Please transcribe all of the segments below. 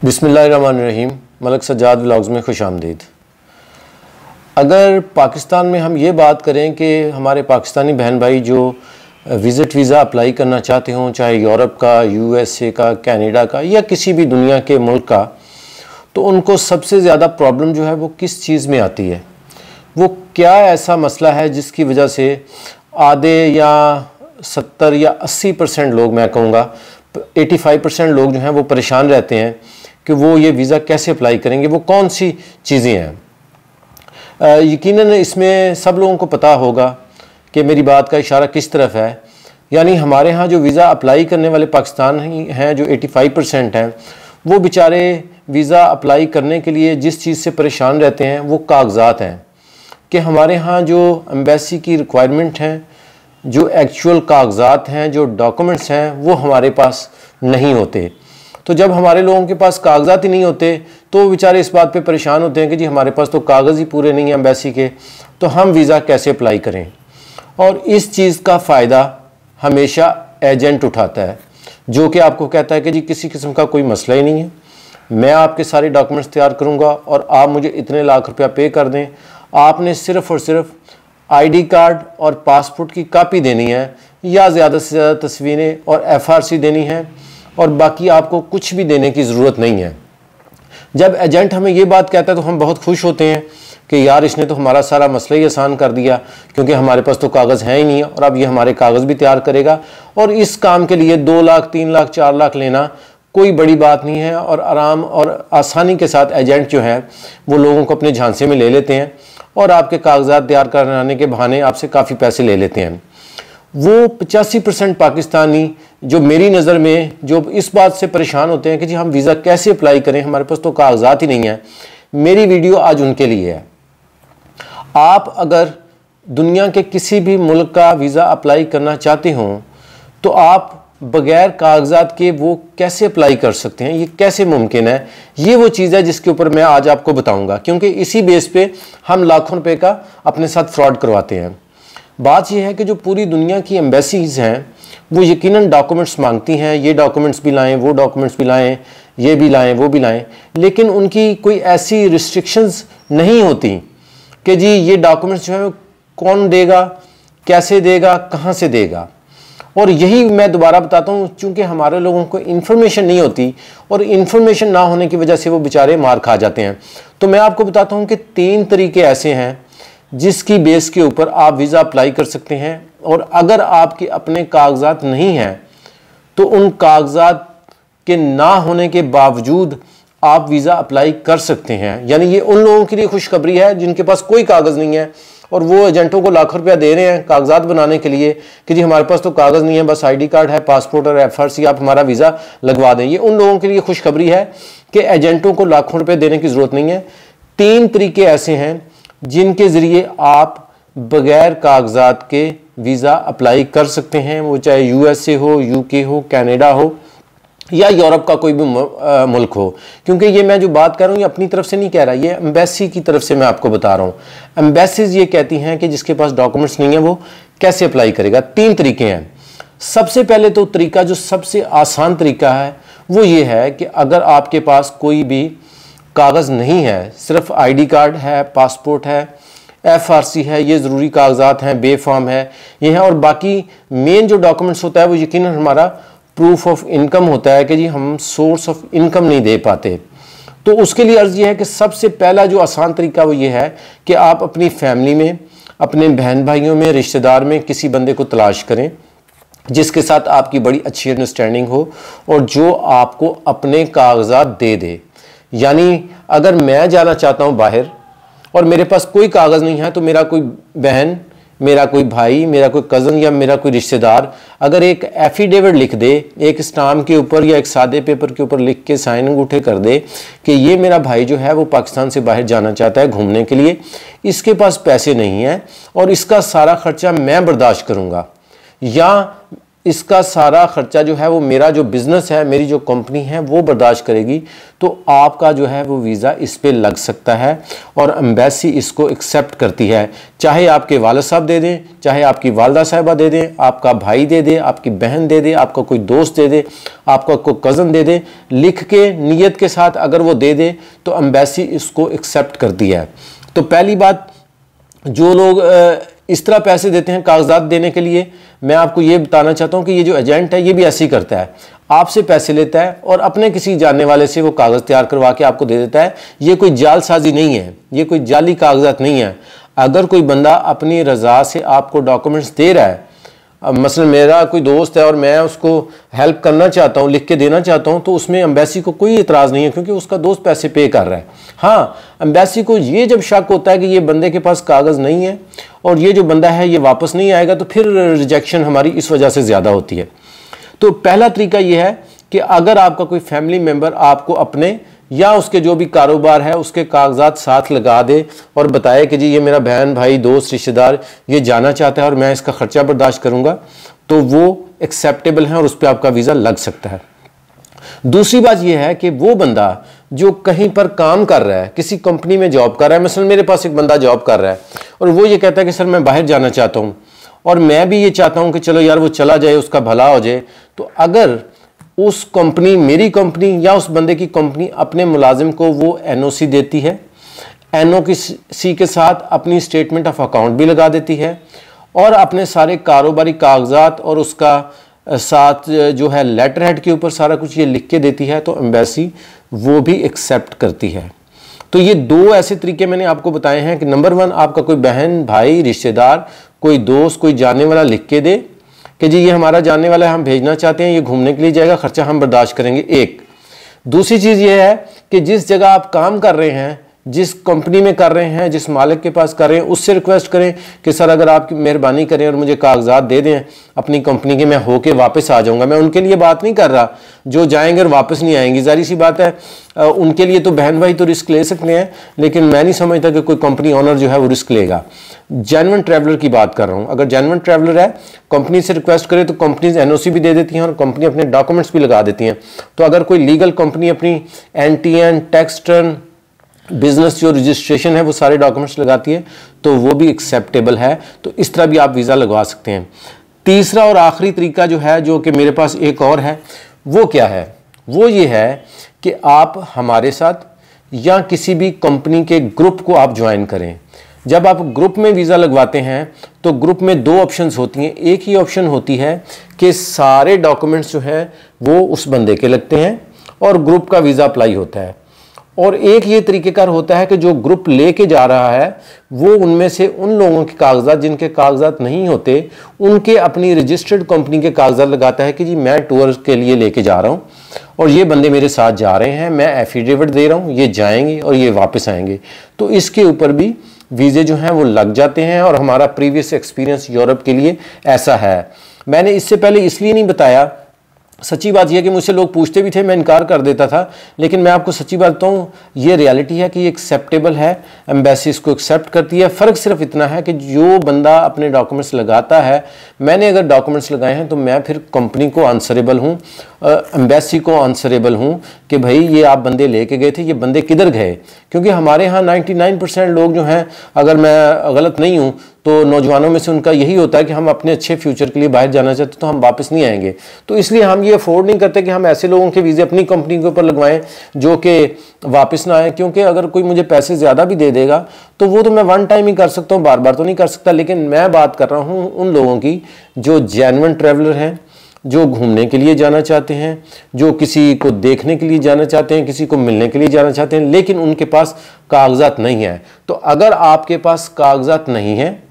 बिस्मिल्लाहिर्रहमानिर्रहीम। मलक सज्जाद व्लॉग्स में खुश आमदीद। अगर पाकिस्तान में हम ये बात करें कि हमारे पाकिस्तानी बहन भाई जो विज़िट वीज़ा अप्लाई करना चाहते हों, चाहे यूरोप का, यूएसए का, कनाडा का या किसी भी दुनिया के मुल्क का, तो उनको सबसे ज़्यादा प्रॉब्लम जो है वो किस चीज़ में आती है। वो क्या ऐसा मसला है जिसकी वजह से आधे या 70 या 80% लोग, मैं कहूँगा 85% लोग जो हैं वो परेशान रहते हैं कि वो ये वीज़ा कैसे अप्लाई करेंगे, वो कौन सी चीज़ें हैं। यकीनन इसमें सब लोगों को पता होगा कि मेरी बात का इशारा किस तरफ है। यानी हमारे यहाँ जो वीज़ा अप्लाई करने वाले पाकिस्तानी हैं, जो 85% हैं, वो बेचारे वीज़ा अप्लाई करने के लिए जिस चीज़ से परेशान रहते हैं वो कागज़ात हैं कि हमारे यहाँ जो एम्बेसी की रिक्वायरमेंट हैं, जो एक्चुअल कागज़ात हैं, जो डॉक्यूमेंट्स हैं, वो हमारे पास नहीं होते। तो जब हमारे लोगों के पास कागज़ात ही नहीं होते तो वो बेचारे इस बात पे परेशान होते हैं कि जी हमारे पास तो कागज़ ही पूरे नहीं हैं एम्बेसी के, तो हम वीज़ा कैसे अप्लाई करें। और इस चीज़ का फ़ायदा हमेशा एजेंट उठाता है, जो कि आपको कहता है कि जी किसी किस्म का कोई मसला ही नहीं है, मैं आपके सारे डॉक्यूमेंट्स तैयार करूँगा और आप मुझे इतने लाख रुपया पे कर दें, आपने सिर्फ़ और सिर्फ आईडी कार्ड और पासपोर्ट की कापी देनी है या ज़्यादा से ज़्यादा तस्वीरें और एफआरसी देनी है, और बाकी आपको कुछ भी देने की ज़रूरत नहीं है। जब एजेंट हमें ये बात कहता है तो हम बहुत खुश होते हैं कि यार इसने तो हमारा सारा मसला ही आसान कर दिया, क्योंकि हमारे पास तो कागज़ है ही नहीं है और अब ये हमारे कागज़ भी तैयार करेगा। और इस काम के लिए 2 लाख 3 लाख 4 लाख लेना कोई बड़ी बात नहीं है, और आराम और आसानी के साथ एजेंट जो है वो लोगों को अपने झांसे में ले लेते हैं और आपके कागजात तैयार कराने के बहाने आपसे काफ़ी पैसे ले लेते हैं। वो 85% पाकिस्तानी जो मेरी नज़र में जो इस बात से परेशान होते हैं कि जी हम वीज़ा कैसे अप्लाई करें, हमारे पास तो कागजात ही नहीं है, मेरी वीडियो आज उनके लिए है। आप अगर दुनिया के किसी भी मुल्क का वीज़ा अप्लाई करना चाहते हों तो आप बग़ैर कागजात के वो कैसे अप्लाई कर सकते हैं, ये कैसे मुमकिन है। ये वो चीज़ है जिसके ऊपर मैं आज आपको बताऊंगा, क्योंकि इसी बेस पे हम लाखों रुपए का अपने साथ फ्रॉड करवाते हैं। बात यह है कि जो पूरी दुनिया की एम्बेसीज़ हैं वो यकीनन डॉक्यूमेंट्स मांगती हैं, ये डॉक्यूमेंट्स भी लाएं, वो डॉक्यूमेंट्स भी लाएं, ये भी लाएं, वो भी लाएं, लेकिन उनकी कोई ऐसी रिस्ट्रिक्शंस नहीं होती कि जी ये डॉक्यूमेंट्स जो है कौन देगा, कैसे देगा, कहाँ से देगा। और यही मैं दोबारा बताता हूँ, चूँकि हमारे लोगों को इन्फॉर्मेशन नहीं होती और इन्फॉर्मेशन ना होने की वजह से वो बेचारे मार खा जाते हैं। तो मैं आपको बताता हूँ कि 3 तरीके ऐसे हैं जिसकी बेस के ऊपर आप वीज़ा अप्लाई कर सकते हैं। और अगर आपके अपने कागजात नहीं हैं तो उन कागजात के ना होने के बावजूद आप वीज़ा अप्लाई कर सकते हैं। यानी ये उन लोगों के लिए खुशखबरी है जिनके पास कोई कागज़ नहीं है और वो एजेंटों को लाखों रुपया दे रहे हैं कागजात बनाने के लिए कि जी हमारे पास तो कागज़ नहीं है, बस आईडी कार्ड है, पासपोर्ट और एफआरसी, आप हमारा वीज़ा लगवा दें। ये उन लोगों के लिए खुशखबरी है कि एजेंटों को लाखों रुपये देने की ज़रूरत नहीं है। 3 तरीके ऐसे हैं जिनके ज़रिए आप बग़ैर कागजात के वीज़ा अप्लाई कर सकते हैं, वो चाहे यूएसए हो, यूके हो, कनाडा हो या यूरोप का कोई भी मुल्क हो। क्योंकि ये मैं जो बात कर रहा हूँ ये अपनी तरफ से नहीं कह रहा, ये एम्बेसी की तरफ से मैं आपको बता रहा हूँ। एम्बेसीज ये कहती हैं कि जिसके पास डॉक्यूमेंट्स नहीं है वो कैसे अप्लाई करेगा। 3 तरीके हैं। सबसे पहले तो तरीका जो सबसे आसान तरीका है वो ये है कि अगर आपके पास कोई भी कागज़ नहीं है, सिर्फ आईडी कार्ड है, पासपोर्ट है, एफआरसी है, ये ज़रूरी कागजात हैं, बे फॉर्म है, ये है, और बाकी मेन जो डॉक्यूमेंट्स होता है वो यकीनन हमारा प्रूफ ऑफ इनकम होता है कि जी हम सोर्स ऑफ इनकम नहीं दे पाते। तो उसके लिए अर्ज़ ये है कि सबसे पहला जो आसान तरीका वो ये है कि आप अपनी फैमिली में, अपने बहन भाइयों में, रिश्तेदार में किसी बंदे को तलाश करें जिसके साथ आपकी बड़ी अच्छी अंडरस्टैंडिंग हो और जो आपको अपने कागजात दे दे। यानी अगर मैं जाना चाहता हूँ बाहर और मेरे पास कोई कागज़ नहीं है तो मेरा कोई बहन, मेरा कोई भाई, मेरा कोई कज़न या मेरा कोई रिश्तेदार अगर एक एफिडेविट लिख दे, एक स्टाम्प के ऊपर या एक सादे पेपर के ऊपर लिख के साइन अंगूठे कर दे कि ये मेरा भाई जो है वो पाकिस्तान से बाहर जाना चाहता है घूमने के लिए, इसके पास पैसे नहीं हैं और इसका सारा ख़र्चा मैं बर्दाश्त करूँगा, या इसका सारा खर्चा जो है वो मेरा जो बिज़नेस है, मेरी जो कंपनी है वो बर्दाश्त करेगी, तो आपका जो है वो वीज़ा इस पे लग सकता है और एम्बेसी इसको एक्सेप्ट करती है। चाहे आपके वालिद साहब दे दें, चाहे आपकी वालदा साहिबा दे दें, आपका भाई दे दे, आपकी बहन दे दे, आपका कोई दोस्त दे दे, आपका कोई कज़न दे दे, लिख के नीयत के साथ अगर वो दे दे तो एम्बेसी इसको एक्सेप्ट करती है। तो पहली बात, जो लोग इस तरह पैसे देते हैं कागजात देने के लिए, मैं आपको ये बताना चाहता हूँ कि ये जो एजेंट है ये भी ऐसे ही करता है, आपसे पैसे लेता है और अपने किसी जानने वाले से वो कागज़ तैयार करवा के आपको दे देता है। ये कोई जालसाजी नहीं है, ये कोई जाली कागजात नहीं है। अगर कोई बंदा अपनी रज़ा से आपको डॉक्यूमेंट्स दे रहा है, मसलन मेरा कोई दोस्त है और मैं उसको हेल्प करना चाहता हूँ, लिख के देना चाहता हूँ, तो उसमें एम्बेसी को कोई इतराज़ नहीं है क्योंकि उसका दोस्त पैसे पे कर रहा है। हाँ, एम्बेसी को ये जब शक होता है कि ये बंदे के पास कागज़ नहीं है और ये जो बंदा है ये वापस नहीं आएगा, तो फिर रिजेक्शन हमारी इस वजह से ज़्यादा होती है। तो पहला तरीका ये है कि अगर आपका कोई फैमिली मेम्बर आपको अपने या उसके जो भी कारोबार है उसके कागजात साथ लगा दे और बताए कि जी ये मेरा बहन भाई दोस्त रिश्तेदार ये जाना चाहता है और मैं इसका खर्चा बर्दाश्त करूंगा, तो वो एक्सेप्टेबल है और उस पर आपका वीज़ा लग सकता है। दूसरी बात यह है कि वो बंदा जो कहीं पर काम कर रहा है, किसी कंपनी में जॉब कर रहा है, मसलन मेरे पास एक बंदा जॉब कर रहा है और वो ये कहता है कि सर मैं बाहर जाना चाहता हूँ और मैं भी ये चाहता हूँ कि चलो यार वो चला जाए, उसका भला हो जाए, तो अगर उस कंपनी, मेरी कंपनी या उस बंदे की कंपनी अपने मुलाजिम को वो एनओसी देती है, एनओसी के साथ अपनी स्टेटमेंट ऑफ अकाउंट भी लगा देती है और अपने सारे कारोबारी कागजात और उसका साथ जो है लेटर हेड के ऊपर सारा कुछ ये लिख के देती है, तो एम्बेसी वो भी एक्सेप्ट करती है। तो ये दो ऐसे तरीके मैंने आपको बताए हैं कि नंबर 1, आपका कोई बहन भाई रिश्तेदार कोई दोस्त कोई जानने वाला लिख के दे कि जी ये हमारा जानने वाला है, हम भेजना चाहते हैं, ये घूमने के लिए जाएगा, खर्चा हम बर्दाश्त करेंगे। एक दूसरी चीज़ ये है कि जिस जगह आप काम कर रहे हैं, जिस कंपनी में कर रहे हैं, जिस मालिक के पास कर रहे हैं, उससे रिक्वेस्ट करें कि सर अगर आप मेहरबानी करें और मुझे कागजात दे दें अपनी कंपनी के, मैं होके वापस आ जाऊंगा। मैं उनके लिए बात नहीं कर रहा जो जाएंगे और वापस नहीं आएंगे, जारी सी बात है, उनके लिए तो बहन भाई तो रिस्क ले सकते हैं, लेकिन मैं नहीं समझता कि कोई कंपनी ऑनर जो है वो रिस्क लेगा। जेन्युइन ट्रैवलर की बात कर रहा हूँ, अगर जेन्युइन ट्रैवलर है, कंपनी से रिक्वेस्ट करे तो कंपनीज एनओसी भी दे देती हैं और कंपनी अपने डॉक्यूमेंट्स भी लगा देती हैं। तो अगर कोई लीगल कंपनी अपनी एनटीएन, टैक्स रिटर्न, बिजनेस जो रजिस्ट्रेशन है वो सारे डॉक्यूमेंट्स लगाती है, तो वो भी एक्सेप्टेबल है। तो इस तरह भी आप वीज़ा लगवा सकते हैं। तीसरा और आखिरी तरीका जो है, जो कि मेरे पास एक और है, वो क्या है? वो ये है कि आप हमारे साथ या किसी भी कंपनी के ग्रुप को आप ज्वाइन करें। जब आप ग्रुप में वीज़ा लगवाते हैं तो ग्रुप में 2 ऑप्शंस होती हैं। एक ही ऑप्शन होती है कि सारे डॉक्यूमेंट्स जो हैं वो उस बंदे के लगते हैं और ग्रुप का वीज़ा अप्लाई होता है, और एक ये तरीक़ेकार होता है कि जो ग्रुप लेके जा रहा है वो उनमें से उन लोगों के कागजात जिनके कागजात नहीं होते उनके अपनी रजिस्टर्ड कंपनी के कागजात लगाता है कि जी मैं टूर के लिए लेके जा रहा हूँ और ये बंदे मेरे साथ जा रहे हैं, मैं एफिडेविट दे रहा हूँ, ये जाएंगे और ये वापस आएंगे। तो इसके ऊपर भी वीज़े जो हैं वो लग जाते हैं और हमारा प्रीवियस एक्सपीरियंस यूरोप के लिए ऐसा है। मैंने इससे पहले इसलिए नहीं बताया, सच्ची बात यह है कि मुझसे लोग पूछते भी थे, मैं इनकार कर देता था, लेकिन मैं आपको सच्ची बात बताऊँ, ये रियलिटी है कि ये एक्सेप्टेबल है, एम्बेसी इसको एक्सेप्ट करती है। फ़र्क सिर्फ इतना है कि जो बंदा अपने डॉक्यूमेंट्स लगाता है, मैंने अगर डॉक्यूमेंट्स लगाए हैं तो मैं फिर कंपनी को आंसरेबल हूँ, एम्बेसी को आंसरेबल हूँ कि भाई ये आप बंदे लेके गए थे, ये बंदे किधर गए। क्योंकि हमारे यहाँ 99% लोग जो हैं, अगर मैं गलत नहीं हूँ तो नौजवानों में से उनका यही होता है कि हम अपने अच्छे फ्यूचर के लिए बाहर जाना चाहते तो हम वापस नहीं आएंगे। तो इसलिए हम ये अफोर्ड नहीं करते कि हम ऐसे लोगों के वीज़े अपनी कंपनी के ऊपर लगवाएं जो कि वापस ना आए, क्योंकि अगर कोई मुझे पैसे ज़्यादा भी दे देगा तो वो तो मैं वन टाइम ही कर सकता हूँ, बार बार तो नहीं कर सकता। लेकिन मैं बात कर रहा हूँ उन लोगों की जो जेन्युइन ट्रैवलर हैं, जो घूमने के लिए जाना चाहते हैं, जो किसी को देखने के लिए जाना चाहते हैं, किसी को मिलने के लिए जाना चाहते हैं, लेकिन उनके पास कागजात नहीं है। तो अगर आपके पास कागजात नहीं है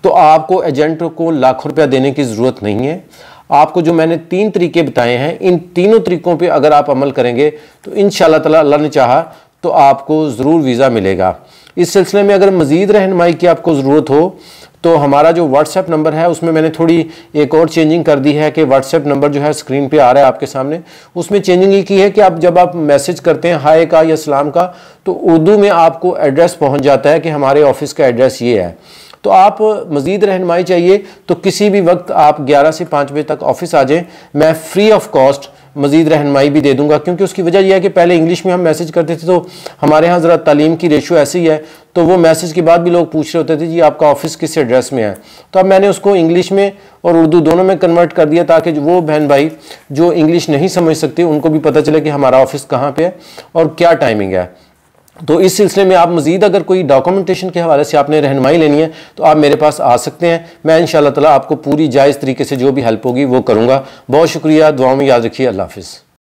तो आपको एजेंट को लाखों रुपया देने की ज़रूरत नहीं है। आपको जो मैंने 3 तरीके बताए हैं, इन तीनों तरीकों पे अगर आप अमल करेंगे तो इंशाअल्लाह ताला अल्लाह ने चाहा तो आपको ज़रूर वीज़ा मिलेगा। इस सिलसिले में अगर मज़ीद रहनुमाई की आपको ज़रूरत हो तो हमारा जो व्हाट्सएप नंबर है उसमें मैंने थोड़ी एक और चेंजिंग कर दी है कि व्हाट्सएप नंबर जो है स्क्रीन पे आ रहा है आपके सामने, उसमें चेंजिंग ये की है कि आप जब आप मैसेज करते हैं हाय का या सलाम का, तो उर्दू में आपको एड्रेस पहुंच जाता है कि हमारे ऑफिस का एड्रेस ये है। तो आप मज़ीद रहनुमाई चाहिए तो किसी भी वक्त आप 11 से 5 बजे तक ऑफिस आ जाएं, मैं फ्री ऑफ कॉस्ट मज़ीद रहनुमाई भी दे दूंगा। क्योंकि उसकी वजह यह है कि पहले इंग्लिश में हम मैसेज करते थे, तो हमारे यहाँ ज़रा तालीम की रेशो ऐसी है, तो वो मैसेज के बाद भी लोग पूछ रहे होते थे जी आपका ऑफिस किस एड्रेस में है। तो अब मैंने उसको इंग्लिश में और उर्दू दोनों में कन्वर्ट कर दिया, ताकि वो बहन भाई जो इंग्लिश नहीं समझ सकते उनको भी पता चले कि हमारा ऑफिस कहाँ पे है और क्या टाइमिंग है। तो इस सिलसिले में आप मज़ीद अगर कोई डॉक्यूमेंटेशन के हवाले से आपने रहनुमाई लेनी है तो आप मेरे पास आ सकते हैं। मैं इंशाअल्लाह ताला आपको पूरी जायज़ तरीके से जो भी हेल्प होगी वो करूँगा। बहुत शुक्रिया, दुआओं में याद रखिए। अल्लाह हाफ़िज़।